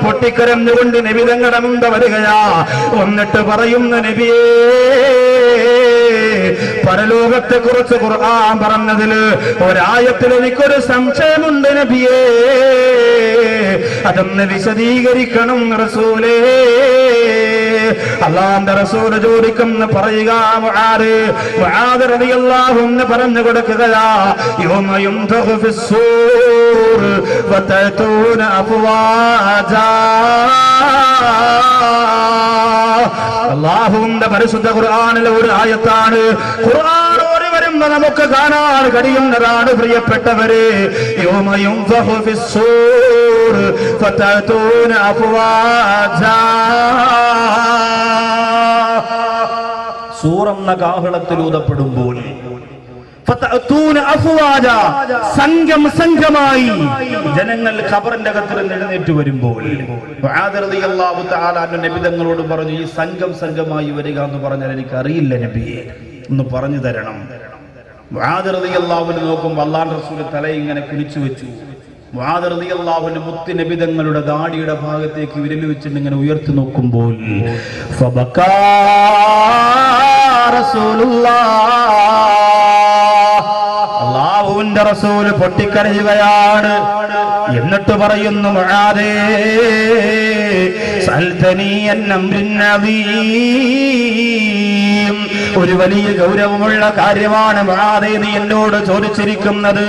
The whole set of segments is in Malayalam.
പൊട്ടിക്കരഞ്ഞുകൊണ്ട് നബി തങ്ങളുടെ മുമ്പ് വരികയാ. എന്നിട്ട് പറയുന്ന നബിയേ, പരലോകത്തെ കുറിച്ച് ഖുർആൻ പറഞ്ഞതില് ഒരായത്തിൽ എനിക്കൊരു സംശയമുണ്ട് നബിയേ, അതൊന്ന് വിശദീകരിക്കണം റസൂലേ. അല്ലാഹുവിന്റെ റസൂൽ ചോദിക്കുന്ന പറയുക, മുആദ് റളിയല്ലാഹു അൻഹു പറഞ്ഞു കൊടുക്കുകയാ, യൗമ യുൻഫഖു ഫിസ്സൂർ വതഅതൂന അഫ്വാജാ. അല്ലാഹുവിന്റെ പരിശുദ്ധ ഖുർആനിലെ ഒരു ആയത്താണ്. ഖുർആൻ ഓടി വരുന്ന നമുക്ക് കാണാൻ കഴിയുന്നതാണ് പ്രിയപ്പെട്ടവരെ. യൗമ യുൻഫഖു ഫിസ്സൂർ വതഅതൂന അഫ്വാജാ. സൂറെന്ന കാഹളത്തിൽ ഊതപ്പെടുമ്പോൾ സംഘം സംഘമായി ജനങ്ങൾ ഖബറിന്റെ അകത്ത് എഴുന്നേറ്റ് വരുമ്പോൾ നബി തങ്ങളോട് പറഞ്ഞു, ഈ സംഘം സംഘമായി വരിക എന്ന് പറഞ്ഞാൽ എനിക്ക് അറിയില്ല നബിയെ, ഒന്ന് പറഞ്ഞു തരണം. മുആദ് റളിയല്ലാഹു നോക്കുമ്പോൾ അല്ലാഹുവിന്റെ റസൂൽ തല ഇങ്ങനെ കുനിച്ചു വെച്ചു. മുആദ് റളിയല്ലാഹു മുത്ത് നബി തങ്ങളുടെ ദാടിയുടെ ഭാഗത്തേക്ക് വിരൽ വെച്ചിട്ട് ഇങ്ങനെ ഉയർത്തി നോക്കുമ്പോൾ ഫബകാ അല്ലാഹുവിന്റെ റസൂൽ പൊട്ടിക്കരയുകയാണ്. എന്നിട്ട് പറയുന്നു, മുആദേ സൽതനി അൻ അംരിൻ അദീം, ഒരു വലിയ ഗൗരവമുള്ള കാര്യമാണ് മുആദേ നീ എന്നോട് ചോദിച്ചിരിക്കുന്നത്.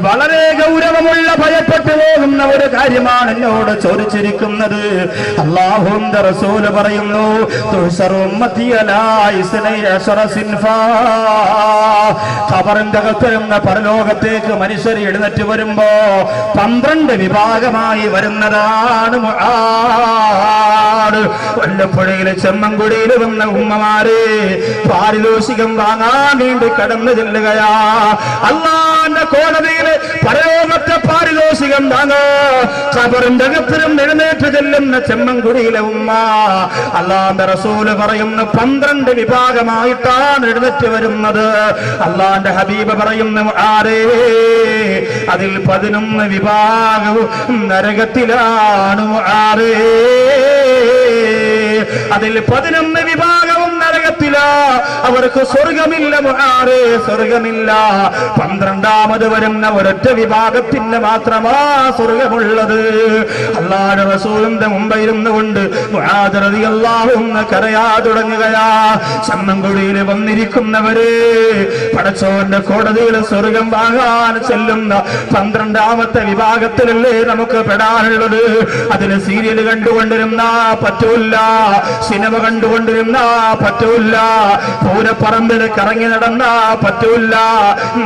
വളരെ ഗൗരവമുള്ള ഭയപ്പെട്ടു പോകുന്ന ഒരു കാര്യമാണ് എന്നോട് ചോദിച്ചിരിക്കുന്നത്. അല്ലാഹുവിന്റെ റസൂൽ പറയുന്നു, തുഹ്ശറു ഉമ്മത്തി അലാ 12 സിൻഫാ. ഖബറിന്റെ അകത്തുന്ന പരലോകത്തേക്ക് മനുഷ്യർ എഴുന്നേറ്റ് വരുമ്പോ 12 വിഭാഗമായി വരുന്നതാണ് മുആദ്. വല്ലപ്പുഴയിലെ ചെമ്മൻകുടിയിൽ വന്ന ഉമ്മമാരെ പാരിതോഷികം വാങ്ങാൻ വേണ്ടി കടന്നു ചെല്ലുകയാ. അല്ലാഹുവിന്റെ കോടതിയിലെ പരലോകത്തെ പാരിതോഷികം വാങ്ങാ ഖബറിന്റെ അകത്തിലും എഴുന്നേറ്റ് ചെല്ലുന്ന ചെമ്മൻകുടിയിലെ ഉമ്മ. അല്ലാഹുവിന്റെ റസൂൽ പറയുന്നു, 12 വിഭാഗമായിട്ടാണ് എഴുന്നേറ്റ് വരുന്നത്. അല്ലാഹുവിന്റെ ഹബീബ് പറയുന്നു, ആരേ അതിൽ 11 വിഭാഗവും നരകത്തിലാണ്. ആരേ അതിൽ 11 വിഭാഗവും നരകത്തിലാ, അവർക്ക് സ്വർഗമില്ല. മുആദേ സ്വർഗമില്ല. 12ാമത് വരുന്ന ഒരൊറ്റ വിഭാഗത്തിന് മാത്രമാ സ്വർഗമുള്ളത്. അല്ലാഹുവിന്റെ റസൂലിന്റെ മുമ്പിൽ ഇരുന്നുകൊണ്ട് മുആദ് റളിയല്ലാഹു അൻഹു കരയാ തുടങ്ങുകയാ. ചെമ്മൻകുടിയിൽ വന്നിരിക്കുന്നവരെ, പടച്ചോന്റെ കോടതിയിൽ സ്വർഗം വാങ്ങാൻ ചെല്ലുന്ന 12ാമത്തെ വിഭാഗത്തിലല്ലേ നമുക്ക് പെടാനുള്ളത്. അതിന് സീരിയൽ കണ്ടുകൊണ്ടിരുന്ന പറ്റൂല്ല, സിനിമ കണ്ടുകൊണ്ടിരുന്ന പറ്റൂല്ല, പൂരപ്പറമ്പിൽ കറങ്ങി നടന്ന പറ്റൂല്ല,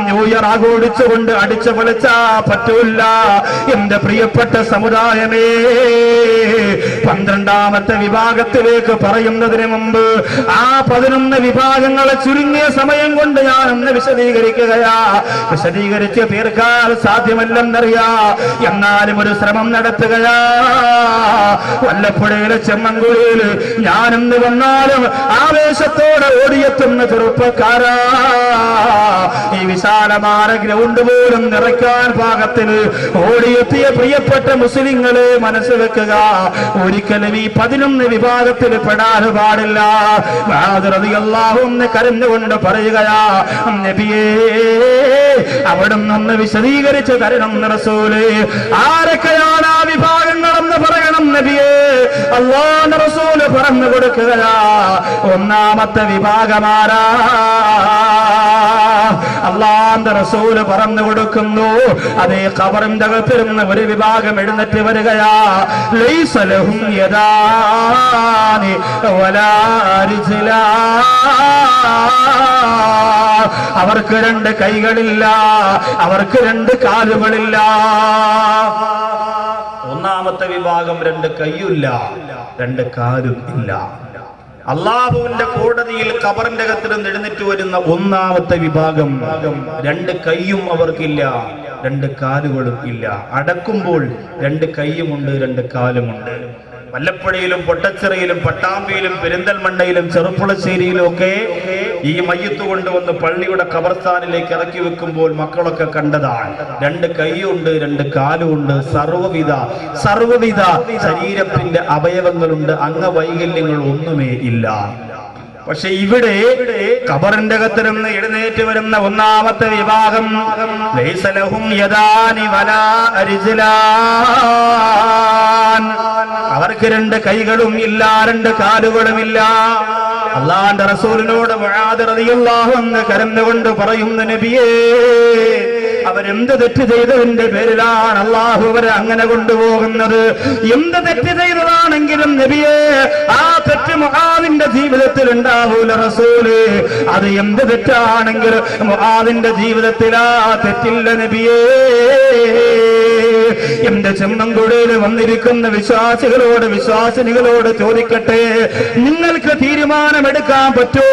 ന്യൂ ഇയർ ആഘോഷിച്ചുകൊണ്ട് അടിച്ചു പൊളിച്ച പറ്റൂല്ല. എന്റെ പ്രിയപ്പെട്ട സമുദായമേ, 12ാമത്തെ വിഭാഗത്തിലേക്ക് പറയുന്നതിന് മുമ്പ് ആ 11 വിഭാഗങ്ങളെ ചുരുങ്ങിയ സമയം കൊണ്ട് ഞാൻ ഒന്ന് വിശദീകരിക്കുകയാ. വിശദീകരിച്ച് തീർക്കാൻ സാധ്യമല്ലെന്നറിയാ, എന്നാലും ഒരു ശ്രമം നടത്തുകയാ. വല്ലപ്പുഴയിലെ ചെമ്മൻകുടിയിൽ ഞാനെന്ന് വന്നാലും ആവേശത്തോടെ ഓടിയെത്തുന്ന ചെറുപ്പക്കാരാ, ഈ വിശാലമായ ഗ്രൗണ്ട് പോലും നിറയ്ക്കാൻ പാകത്തിന് ഓടിയെത്തിയ പ്രിയപ്പെട്ട മുസ്ലിങ്ങളെ മനസ്സ് വെക്കുക, ഒരിക്കലും ഈ 11 വിഭാഗത്തിൽ പെടാൻ പാടില്ല. മുആദ് റളിയല്ലാഹു അൻഹു കരഞ്ഞുകൊണ്ട് പറയുകയാ, നബിയേ അവിടുന്ന് ഒന്ന് വിശദീകരിച്ച് തരണം റസൂലേ. ആരൊക്കെയാണ് ആ വിഭാഗങ്ങളെന്ന് പറയണം നബിയേ. അല്ലാഹുവിന്റെ റസൂൽ പറഞ്ഞു കൊടുക്കുകയാ, 1ാമത്തെ വിഭാഗമാരാ. അല്ലാഹുവിന്റെ റസൂൽ പറഞ്ഞു കൊടുക്കുന്നു, അതേ ഖബറിന്റെ അകത്തിരുന്ന ഒരു വിഭാഗം എഴുന്നേറ്റ് വരികയാ. ലൈസ ലഹും യദാനി വലാ റിജ്ലാ, അവർക്ക് 2 കൈകളില്ല, അവർക്ക് 2 കാലുകളില്ല. 1ാമത്തെ വിഭാഗം 2 കൈയില്ല, 2 കാലും ഇല്ല. അല്ലാഹുവിന്റെ കോടതിയിൽ ഖബറിന്റെ അകത്ത് എഴുന്നേറ്റ് വരുന്ന 1ാമത്തെ വിഭാഗം 2 കൈയും അവർക്കില്ല, 2 കാലുകളും ഇല്ല. അടക്കുമ്പോൾ 2 കൈയുമുണ്ട്, 2 കാലുമുണ്ട്. വല്ലപ്പുഴയിലും പൊട്ടച്ചിറയിലും പട്ടാമ്പിയിലും പെരിന്തൽമണ്ണയിലും ചെറുപ്പുളശ്ശേരിയിലും ഒക്കെ ഈ മയ്യത്ത് കൊണ്ടുവന്ന് പള്ളിയുടെ ഖബർസ്ഥാനിലേക്ക് ഇറക്കി വെക്കുമ്പോൾ മക്കളൊക്കെ കണ്ടതാണ്. 2 കൈയുണ്ട്, 2 കാലുണ്ട്, സർവ്വവിധ ശരീരത്തിന്റെ അവയവങ്ങളുണ്ട്, അംഗവൈകല്യങ്ങൾ ഒന്നുമേ ഇല്ല. പക്ഷെ ഇവിടെ ഖബറിന്റെ അകത്ത് നിന്ന് എഴുന്നേറ്റ് വരുന്ന ഒന്നാമത്തെ വിഭാഗം ലൈസ ലഹും യദാനി വലാ റിജ്ലാൻ, അവർക്ക് 2 കൈകളും ഇല്ല, 2 കാലുകളും ഇല്ല. അല്ലാഹുവിന്റെ റസൂലിനോട് മുആദ് റളിയല്ലാഹു അൻഹു കരഞ്ഞുകൊണ്ട് പറയുന്ന നബിയേ, അവരെന്ത് തെറ്റ് ചെയ്തതിന്റെ പേരിലാണ് അള്ളാഹു അവരെ അങ്ങനെ കൊണ്ടുപോകുന്നത്? എന്ത് തെറ്റ് ചെയ്തതാണെങ്കിലും നബിയെ, ആ തെറ്റ് മുആദിന്റെ ജീവിതത്തിൽ ഉണ്ടാവൂല റസൂല്. അത് എന്ത് തെറ്റാണെങ്കിലും മുആദിന്റെ ജീവിതത്തിൽ ആ തെറ്റില്ല നബിയേ. എന്റെ ചെമ്മൻകുടിയിൽ വന്നിരിക്കുന്ന വിശ്വാസിനികളോട് ചോദിക്കട്ടെ, നിങ്ങൾക്ക് തീരുമാനമെടുക്കാൻ പറ്റോ?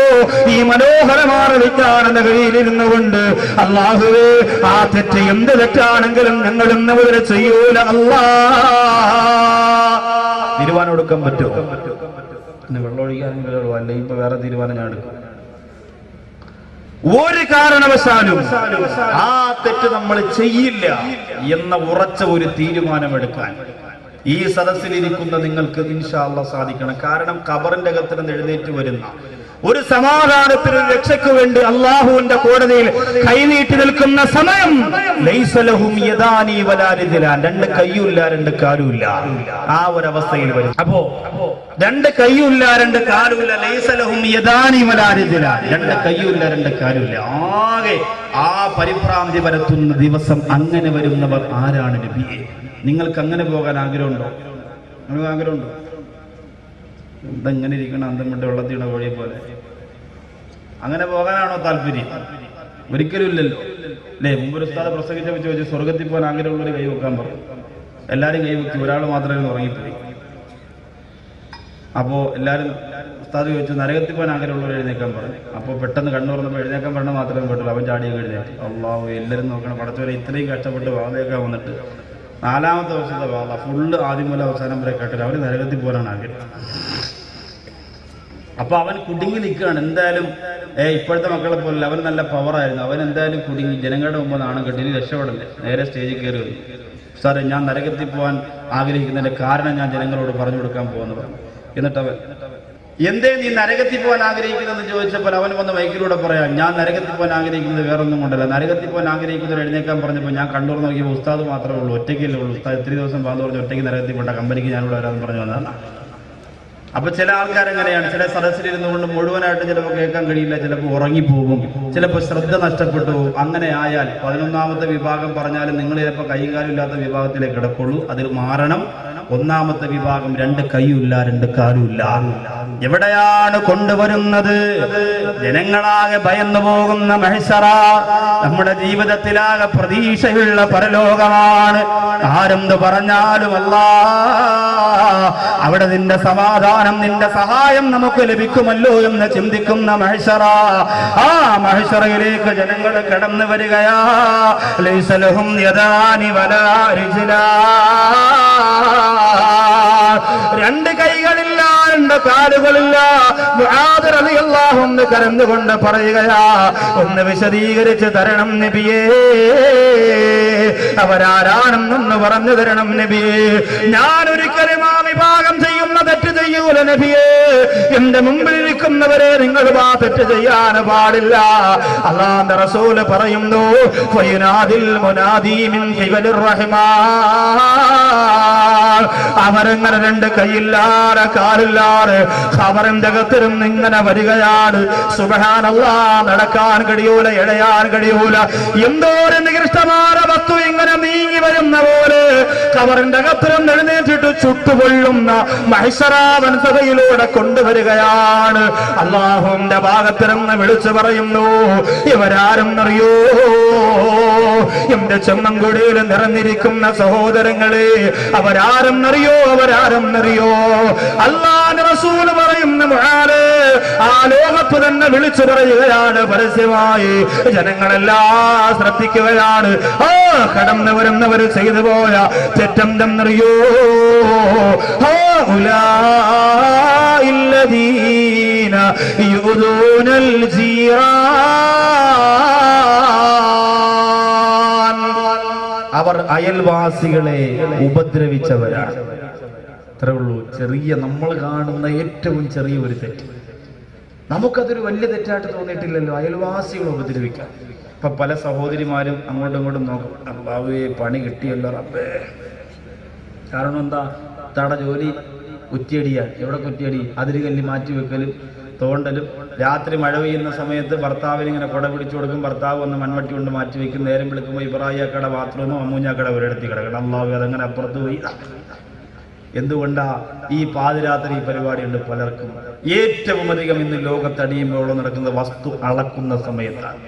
ഈ മനോഹരമായ വിജ്ഞാനന്റെ കയ്യിലിരുന്നു കൊണ്ട് അല്ലാഹുവേ, ആ തെറ്റ് എന്ത് തെറ്റാണെങ്കിലും ഞങ്ങൾ ഇന്ന് മുതൽ ചെയ്യൂല അല്ലാ. തീരുമാനം എടുക്കാൻ പറ്റുമോ? വെള്ളമൊഴിക്കാനെങ്കിലും അല്ല, ഇപ്പൊ വേറെ തീരുമാനം ഞാൻ എടുക്കും. ഒരു കാരണവശാലും ആ തെറ്റ് നമ്മൾ ചെയ്യില്ല എന്ന ഉറച്ച ഒരു തീരുമാനമെടുക്കാൻ ഈ സദസ്സിലിരിക്കുന്ന നിങ്ങൾക്ക് ഇൻഷാ അല്ലാഹ് സാധിക്കണം. കാരണം ഖബറിന്റെ അകത്ത് നിന്ന് എഴുന്നേറ്റ് വരുന്ന ഒരു സമാധാനത്തിന് രക്ഷയ്ക്ക് വേണ്ടി അള്ളാഹുവിന്റെ കോടതിയിൽ കൈനീട്ടി നിൽക്കുന്ന സമയം ലൈസ ലഹും യദാനി വലാ റിജ്ലാൻ, 2 കൈയുമില്ല, 2 കാലുമില്ല. ആ ഒരു അവസ്ഥയിൽ വരും. അപ്പോ 2 കൈയുമില്ല, 2 കാലുമില്ല, ലൈസ ലഹും യദാനി വലാ റിജ്ലാൻ, 2 കൈയുമില്ല, 2 കാലുമില്ല. ആകെ ആ പരിഭ്രാന്തി പരത്തുന്ന ദിവസം അങ്ങനെ വരുന്നവർ ആരാണ് നബിയെ? നിങ്ങൾക്ക് അങ്ങനെ പോകാൻ ആഗ്രഹമുണ്ടോ? ആഗ്രഹമുണ്ടോ? എന്തെങ്ങനെ ഇരിക്കണം, അന്തം വിട്ട് വെള്ളത്തിയുടെ കോഴിയെ പോലെ അങ്ങനെ പോകാനാണോ താല്പര്യം? ഒരിക്കലും ഇല്ലല്ലോ അല്ലേ? മുമ്പൊരു ഉസ്താദ് പ്രസംഗിച്ചപ്പോൾ ചോദിച്ചു, സ്വർഗത്തിൽ പോകാൻ ആഗ്രഹമുള്ളവർ കൈ വെക്കാൻ പറഞ്ഞു. എല്ലാവരും കൈ വെച്ചു, ഒരാൾ മാത്രമേ ഉറങ്ങിപ്പോയി. അപ്പോൾ എല്ലാവരും ഉസ്താദ് ചോദിച്ചു, നരകത്തിൽ പോകാൻ ആഗ്രഹമുള്ളവർ എഴുന്നേക്കാൻ പറഞ്ഞു. അപ്പോൾ പെട്ടെന്ന് കണ്ണു തുറന്നപ്പോൾ എഴുന്നേക്കാൻ പറഞ്ഞാൽ മാത്രമേ പറ്റുള്ളൂ. അവൻ ചാടിയൊക്കെ എഴുന്നേറ്റ്. അല്ലാഹു, എല്ലാവരും നോക്കണം, പടച്ചവരെ ഇത്രയും കഷ്ടപ്പെട്ട് വാതയൊക്കെ വന്നിട്ട് 4ാമത്തെ വർഷത്തെ വാദ ഫുള്ള് ആദ്യം മുതൽ അവസാനം വരെ കേട്ടില്ല. അവന് നരകത്തിൽ പോകാനാണ് ആഗ്രഹം. അപ്പൊ അവൻ കുടുങ്ങി നിൽക്കുകയാണ്. എന്തായാലും ഇപ്പോഴത്തെ മക്കളെ പോലെ അവൻ നല്ല പവറായിരുന്നു. അവൻ എന്തായാലും കുടുങ്ങി, ജനങ്ങളുടെ മുമ്പ് നാണം കെട്ടി, ഇനി രക്ഷപ്പെടല്ലേ. നേരെ സ്റ്റേജിൽ കയറി വന്നു, സാറേ ഞാൻ നരകത്തിൽ പോകാൻ ആഗ്രഹിക്കുന്നതിന്റെ കാരണം ഞാൻ ജനങ്ങളോട് പറഞ്ഞു കൊടുക്കാൻ പോകുന്നു പറഞ്ഞു. എന്നിട്ട് അവൻ, എന്തേ നീ നരകത്തിൽ പോകാൻ ആഗ്രഹിക്കുന്നതെന്ന് ചോദിച്ചപ്പോൾ അവൻ വന്ന് മൈക്കിലൂടെ പറയാം, ഞാൻ നരകത്തിൽ പോകാൻ ആഗ്രഹിക്കുന്നത് വേറൊന്നും കൊണ്ടല്ല. നരകത്തിൽ പോകാൻ ആഗ്രഹിക്കുന്നവർ എഴുന്നേക്കാൻ പറഞ്ഞപ്പോൾ ഞാൻ കണ്ണൂർ നോക്കിയപ്പോൾ ഉസ്താദ് മാത്രമേ ഉള്ളൂ, ഒറ്റയ്ക്കല്ലേ ഉള്ളൂ. ഉസ്താദ് ഇത്രയും ദിവസം പാന്ന് പറഞ്ഞ് ഒറ്റയ്ക്ക് നരകത്തിൽ പോണ്ട, കമ്പനിക്ക് ഞാനിവിടെ വരാമെന്ന് പറഞ്ഞു വന്നതാണ്. അപ്പൊ ചില ആൾക്കാരെങ്ങനെയാണ്, ചില സദസ്സിലിരുന്നു കൊണ്ട് മുഴുവനായിട്ട് ചിലപ്പോൾ കേൾക്കാൻ കഴിയില്ല, ചിലപ്പോൾ ഉറങ്ങിപ്പോകും, ചിലപ്പോൾ ശ്രദ്ധ നഷ്ടപ്പെട്ടു. അങ്ങനെ ആയാൽ 11ാമത്തെ വിഭാഗം പറഞ്ഞാലും നിങ്ങൾ ചിലപ്പോൾ കൈയും കാലും ഇല്ലാത്ത വിഭാഗത്തിലേക്ക് കിടക്കുള്ളൂ. അതിൽ മാറണം. 1ാമത്തെ വിഭാഗം 2 കൈയുമില്ല, 2 കാലുമില്ല. എവിടെയാണ് കൊണ്ടുവരുന്നത്? ജനങ്ങളാകെ ഭയന്നു പോകുന്ന മഹ്ശറ, നമ്മുടെ ജീവിതത്തിലാകെ പ്രതീക്ഷയുള്ള പരലോകമാണ്. ആരെന്ത് പറഞ്ഞാലും അല്ലാഹ് അവിടെ നിന്റെ സമാധാനം, നിന്റെ സഹായം നമുക്ക് ലഭിക്കുമല്ലോ എന്ന് ചിന്തിക്കുന്ന മഹ്ശറ, ആ മഹ്ശറയിലേക്ക് ജനങ്ങൾ കടന്നു വരികയാ. ലൈസ ലഹും യദാനി വലാ റിജ്ലാൻ, 2 കൈകളില്ല, 2 കാലുകളില്ല. മുആദ് റളിയല്ലാഹു അൻഹു കരഞ്ഞുകൊണ്ട് പറയുകയാ, ഒന്ന് വിശദീകരിച്ച് തരണം നബിയേ, അവരാരാണെന്നൊന്ന് പറഞ്ഞു തരണം നബിയേ. ഞാൻ ഒരിക്കലും ആ വിഭാഗം ചെയ്യുന്ന തെറ്റ് ചെയ്യൂല നബിയേ. എന്റെ മുമ്പിലിരിക്കുന്നവരെ നിങ്ങൾ ആ തെറ്റ് ചെയ്യാൻ പാടില്ല. അല്ലാഹുവിന്റെ റസൂല് പറയുന്നു, ഫയുനാദിൽ മുനാദി മിൻ ഖിബലിർ റഹ്മാൻ, അവരങ്ങനെ 2 കൈയില്ലാതെ കാലില്ലാതെ ഖബറിന്റെ അകത്തിരുന്ന് ഇങ്ങനെ വരികയാണ്. സുബ്ഹാനല്ലാഹ്, നടക്കാൻ കഴിയൂല, എഴയാൻ കഴിയൂല. എന്തോ ഒരു നികൃഷ്ടമായ വസ്തു ഇങ്ങനെ നീങ്ങി വരുന്ന പോലെ ഖബറിന്റെ അകത്തിരുന്ന് എഴുന്നേറ്റിട്ട് ചുട്ടുപൊള്ളുന്ന മഹ്ശറാവൻ സഭയിലൂടെ കൊണ്ടുവരികയാണ്. അല്ലാഹുവിന്റെ ഭാഗത്തിരുന്ന് വിളിച്ചു പറയുന്നു, ഇവരാരും അറിയോ? എന്റെ ചെമ്മൻകുടിയിൽ നിറഞ്ഞിരിക്കുന്ന സഹോദരങ്ങളെ, അവരാരും അറിയോ? അവരാരും അറിയോ? അല്ലാഹുവിന്റെ റസൂല് പറയുന്ന മുആദ് ആ ലോകത്ത് തന്നെ വിളിച്ചു പറയുകയാണ് പരസ്യമായി. ജനങ്ങളെല്ലാം ശ്രദ്ധിക്കുകയാണ്. ആ കടന്നു വരുന്നവർ ചെയ്തു പോയ തെറ്റെന്തെന്നറിയോ? യുദൂന അവർ അയൽവാസികളെ ഉപദ്രവിച്ചവരാണ്. അത്രേ ഉള്ളൂ. ചെറിയ നമ്മൾ കാണുന്ന ഏറ്റവും ചെറിയ ഒരു തെറ്റ് നമുക്കതൊരു വലിയ തെറ്റായിട്ട് തോന്നിയിട്ടില്ലല്ലോ. അയൽവാസികളെ ഉപദ്രവിക്കാം. ഇപ്പൊ പല സഹോദരിമാരും അങ്ങോട്ടും ഇങ്ങോട്ടും നോക്കും, അള്ളാഹുവേ പണി കിട്ടിയല്ലോ റബ്ബേ. കാരണം എന്താ? തട ജോലി കുറ്റിയടിയാൽ. എവിടെ കുറ്റിയടി? അതിരുകല്ലി മാറ്റി വെക്കലും തോണ്ടലും. രാത്രി മഴ പെയ്യുന്ന സമയത്ത് ഭർത്താവിന് ഇങ്ങനെ കുട പിടിച്ചു കൊടുക്കും, ഭർത്താവ് വന്ന് മൺവട്ടി കൊണ്ട് മാറ്റി വെക്കും. നേരം വിളിക്കുമ്പോൾ ഇബ്രാഹിക്കട ബാത്റൂമോ അമ്മൂഞ്ഞാക്കട ഒരിടത്തി കിടക്കണം. അള്ളാഹു അതങ്ങനെ അപ്പുറത്ത് പോയി. എന്തുകൊണ്ടാ ഈ പാതിരാത്രി ഈ പരിപാടിയുണ്ട് പലർക്കും. ഏറ്റവും അധികം ഇന്ന് ലോകത്തടിയുമ്പോൾ നടക്കുന്ന വസ്തു അളക്കുന്ന സമയത്താണ്.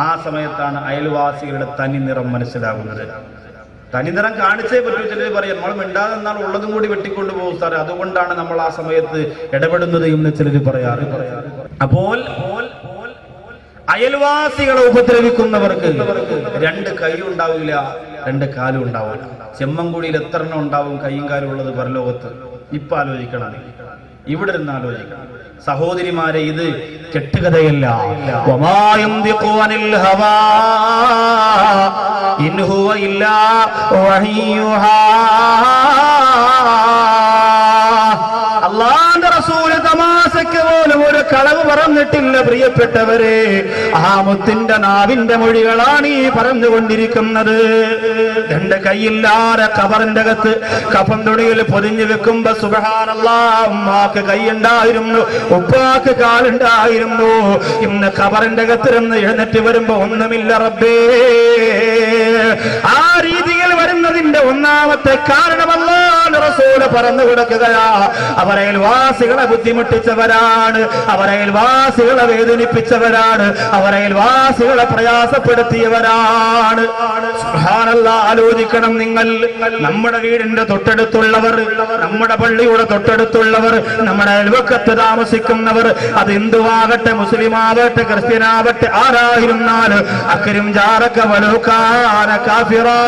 ആ സമയത്താണ് അയൽവാസികളുടെ തനി നിറം മനസ്സിലാകുന്നത്. തനിനിറം കാണിച്ചേ പറ്റൂ. ചിലർ പറയാം നമ്മൾ മിണ്ടാതെ എന്നാൽ ഉള്ളതും കൂടി വെട്ടിക്കൊണ്ടു പോകും സാറേ, അതുകൊണ്ടാണ് നമ്മൾ ആ സമയത്ത് ഇടപെടുന്നത് എന്ന് ചിലർ പറയാറ്. അപ്പോൾ അയൽവാസികളെ ഉപദ്രവിക്കുന്നവർക്ക് രണ്ട് കൈ ഉണ്ടാവില്ല, രണ്ട് കാലും ഉണ്ടാവില്ല. ചെമ്മൻകുടിയിൽ എത്ര എണ്ണം ഉണ്ടാവും കൈയും കാലും ഉള്ളത് പരലോകത്ത്? ഇപ്പൊ ആലോചിക്കണം, ഇവിടെ നിന്ന് ആലോചിക്കണം. സഹോദരിമാരെ, ഇത് കെട്ടുകഥയല്ല. അല്ലാഹുവിന്റെ റസൂൽ തമാശയ്ക്ക് പോലും ഒരു കളവ് പറഞ്ഞിട്ടില്ല പ്രിയപ്പെട്ടവരെ. ആ മുത്തിന്റെ നാവിന്റെ മൊഴികളാണ് ഈ പറഞ്ഞുകൊണ്ടിരിക്കുന്നത്. രണ്ട് കൈയില്ലാതെ ഖബറിന്റെ അകത്ത് കഫൻ തുണിയിൽ പൊതിഞ്ഞു വെക്കുമ്പോ സുബ്ഹാനല്ലാഹ്, ഉമ്മാക്ക് കൈയുണ്ടായിരുന്നു, ഉപ്പാക്ക് കാലുണ്ടായിരുന്നു. ഇന്ന് ഖബറിന്റെ അകത്തിരുന്ന് എഴുന്നേറ്റ് വരുമ്പോ ഒന്നുമില്ല റബ്ബേ. ആ രീതിയിൽ വരുന്നതിന്റെ ഒന്നാമത്തെ കാരണം അല്ലാഹുവിന്റെ റസൂൽ പറഞ്ഞു കിടക്കുകയാ. അവരയൽവാസികളെ ബുദ്ധിമുട്ടിച്ചവരാണ്, അവരയൽവാസികളെ വേദനിപ്പിച്ചവരാണ്, അവരയൽവാസികളെ പ്രയാസപ്പെടുത്തിയവരാണ്. സുബ്ഹാനല്ലാഹ്, ആലോചിക്കണം നിങ്ങൾ. നമ്മുടെ വീടിന്റെ തൊട്ടടുത്തുള്ളവർ, നമ്മുടെ പള്ളിയുടെ തൊട്ടടുത്തുള്ളവർ, നമ്മുടെ അയൽവക്കത്ത് താമസിക്കുന്നവർ, അത് ഹിന്ദുവാകട്ടെ മുസ്ലിമാവട്ടെ ക്രിസ്ത്യനാവട്ടെ ആരായിരുന്നാലും അക്രിം ജാറക വലൗ കാന കാഫിറാ.